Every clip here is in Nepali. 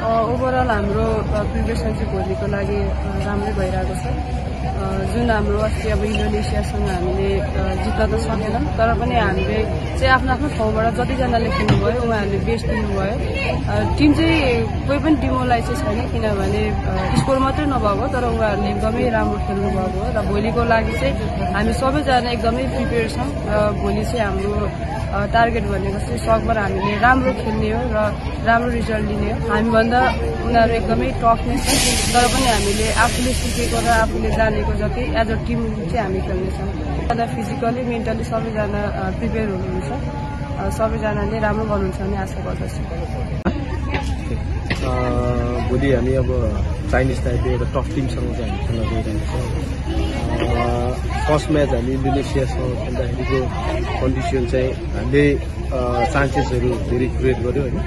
ओभरअल हाम्रो प्रिपरेसन चाहिँ भोलिको लागि राम्रै भइरहेको छ। जुन हाम्रो अस्ति अब इन्डोनेसियासँग हामीले जित्न त सकेनौँ, तर पनि हामीले चाहिँ आफ्नो आफ्नो ठाउँबाट जतिजनाले खेल्नुभयो उहाँहरूले बेस्ट दिनुभयो। टिम चाहिँ कोही पनि डिमोलाइज चाहिँ छैन, किनभने स्कोर मात्रै नभएको तर उहाँहरूले एकदमै राम्रो खेल्नुभएको हो। र भोलिको लागि चाहिँ हामी सबैजना एकदमै प्रिपेयर छौँ र भोलि चाहिँ हाम्रो टार्गेट भनेको चाहिँ सकभर हामीले राम्रो खेल्ने हो र राम्रो रिजल्ट लिने हो। हामीभन्दा उनीहरू एकदमै टफनेस छ, तर पनि हामीले आफूले सिकेको र आफूले जानेको जति एज अ टिम चाहिँ हामी खेल्नेछौँ। फिजिकली मेन्टली सबैजना प्रिपेयर हुनुहुन्छ, सबैजनाले राम्रो गर्नुहुन्छ भन्ने आशा गर्दछु। भोलि हामी अब चाइनिज टाइपको एउटा टफ टिमसँग चाहिँ हामी खेल्न गइरहेको छौँ। फर्स्ट म्याच हामी इन्डोनेसियासँग खेल्दाखेरिको कन्डिसन चाहिँ हामीले चान्सेसहरू धेरै क्रिएट गर्यो होइन।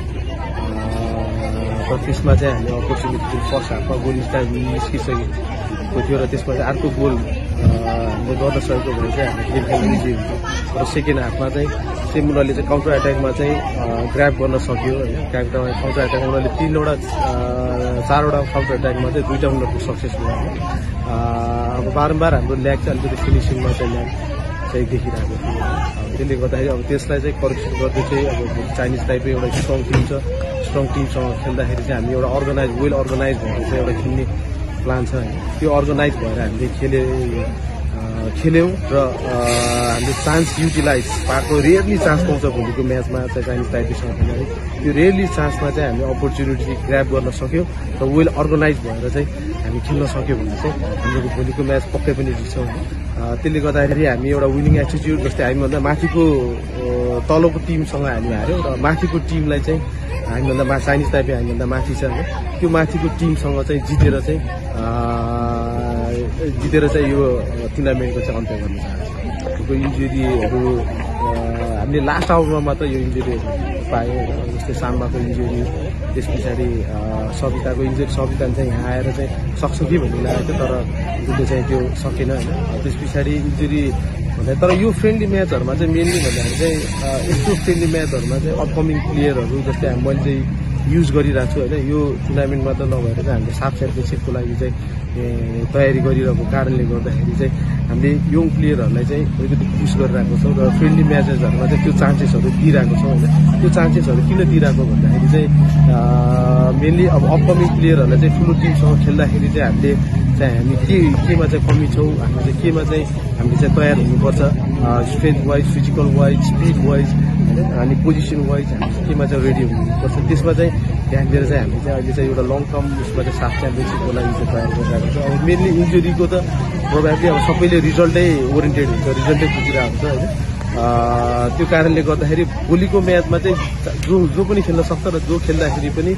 तर त्यसमा चाहिँ हामी अपर्च्युनिटी फर्स्ट हाफमा गोल टाइम निस्किसकेको थियो र त्यसमा चाहिँ अर्को गोल हामीले गर्न सकेको भने चाहिँ हामी गेम खेल्न इजी हुन्थ्यो। र सेकेन्ड हाफमा चाहिँ सेम उनीहरूले चाहिँ काउन्टर एट्याकमा चाहिँ ग्राब गर्न सक्यो होइन। काउन्टर एट्याकमा उनीहरूले 4वटा काउन्टर एट्याकमा चाहिँ 2टा उनीहरूको सक्सेस भयो। अब बारम्बार हाम्रो ल्याग चाहिँ अलिकति फिनिसिङमा चाहिँ ल्याग चाहिँ देखिरहेको थियो। त्यसले गर्दाखेरि अब त्यसलाई चाहिँ करेक्सन गर्दै चाहिँ अब चाइनिज टाइपको एउटा स्ट्रङ टिम छ, स्ट्रङ टिमसँग खेल्दाखेरि चाहिँ हामी एउटा वेल अर्गनाइज भएर चाहिँ एउटा खेल्ने प्लान छ होइन। त्यो अर्गनाइज भएर हामीले खेल्यौँ र हामीले चान्स युटिलाइज पाएको रेयरली चान्स पाउँछ भोलिको म्याचमा चाहिँ चाइनिज टाइपीसँग खेल्दाखेरि। त्यो रेयरली चान्समा चाहिँ हामी अपर्च्युनिटी ग्राब गर्न सक्यौँ र वेल अर्गनाइज भएर चाहिँ हामी खेल्न सक्यौँ भने चाहिँ हाम्रो भोलिको म्याच पक्कै पनि जित्छौँ। त्यसले गर्दाखेरि हामी एउटा विनिङ एटिट्युड, जस्तै हामीभन्दा माथिको तलको टिमसँग हामी हार्यौँ र माथिको टिमलाई चाहिँ हामीभन्दा चाइनिज टाइपी हामीभन्दा माथि छ होइन। त्यो माथिको टिमसँग चाहिँ जितेर चाहिँ यो टुर्नामेन्टको चाहिँ अन्त्य गर्न चाहन्छौँ। इन्जुरीहरू हामीले लास्ट आवरमा मात्र यो इन्जुरीहरू पायौँ, जस्तै साम्बाको इन्जुरी, त्यस पछाडि सविताको इन्जुरी। सविता चाहिँ यहाँ आएर चाहिँ सक्छ कि भन्ने लागेको थियो, तर उसले चाहिँ त्यो सकेन होइन। त्यस पछाडि इन्जुरी भन्दा तर यो फ्रेन्डली म्याचहरूमा चाहिँ मेनली भन्दाखेरि चाहिँ यस्तो फ्रेन्डली म्याचहरूमा चाहिँ अपकमिङ प्लेयरहरू जस्तै मैले चाहिँ युज गरिरहेको छु होइन। यो टुर्नामेन्ट मात्र नभएर चाहिँ हामीले साफ च्याम्पियनसिपको लागि चाहिँ तयारी गरिरहेको कारणले गर्दाखेरि चाहिँ हामीले यङ प्लेयरहरूलाई चाहिँ अलिकति पुस गरिरहेको छौँ र फ्रेन्डली म्याचेसहरूमा चाहिँ त्यो चान्सेसहरू दिइरहेको छौँ होइन। त्यो चान्सेसहरू किन दिइरहेको भन्दाखेरि चाहिँ मेनली अब अपकमिङ प्लेयरहरूलाई चाहिँ ठुलो टिमसँग खेल्दाखेरि चाहिँ हामी केमा चाहिँ कमी छौँ, हामी चाहिँ केमा चाहिँ हामीले चाहिँ तयार हुनुपर्छ, strength wise, physical wise, speed wise होइन, अनि पोजिसन वाइज हामी केमा चाहिँ रेडी हुनुपर्छ, त्यसमा चाहिँ ध्यान दिएर चाहिँ हामीले चाहिँ अहिले चाहिँ एउटा लङ टर्म उसमा चाहिँ साफ च्याम्पियनसिपको लागि चाहिँ तयार गरिरहेको छ। अब मेनली इन्जुरीको त प्रोभाब्ली अब सबैले रिजल्टै ओरिएन्टेड हुन्छ, रिजल्टै बुझिरहेको हुन्छ होइन। त्यो कारणले गर्दाखेरि भोलिको म्याचमा चाहिँ जो पनि खेल्न सक्छ र जो खेल्दाखेरि पनि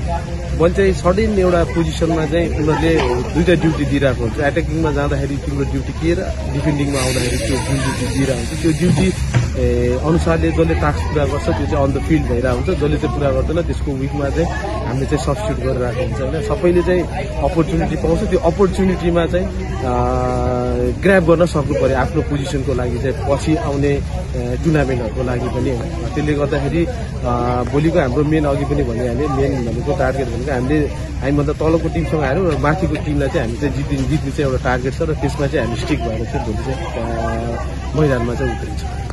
मैले चाहिँ सडन एउटा पोजिसनमा चाहिँ उनीहरूले 2टा ड्युटी दिइरहेको हुन्छ। एट्याकिङमा जाँदाखेरि तिम्रो ड्युटी के र डिफेन्डिङमा आउँदाखेरि त्यो ड्युटी दिइरहेको हुन्छ। त्यो ड्युटी अनुसारले जसले टास्क पुरा गर्छ त्यो चाहिँ अन द फिल्ड भइरहेको हुन्छ, जसले चाहिँ पुरा गर्दैन त्यसको विकमा चाहिँ हामीले चाहिँ सब्स्टिट्युट गरिरहेको हुन्छ होइन। सबैले चाहिँ अपर्च्युनिटी पाउँछ, त्यो अपर्च्युनिटीमा चाहिँ ग्राब गर्न सक्नु पऱ्यो आफ्नो पोजिसनको लागि चाहिँ पछि आउने टुर्नामेन्टहरूको लागि पनि होइन। त्यसले गर्दाखेरि भोलिको हाम्रो मेन अघि पनि भनिहालेँ, मेन भनेको टार्गेट भनेको हामीभन्दा तलको टिमसँग हार्यौँ र माथिको टिमलाई चाहिँ हामी चाहिँ जित्ने चाहिँ एउटा टार्गेट छ र त्यसमा चाहिँ हामी स्टिक भएर चाहिँ भोलि चाहिँ मैदानमा चाहिँ उत्रिन्छौँ।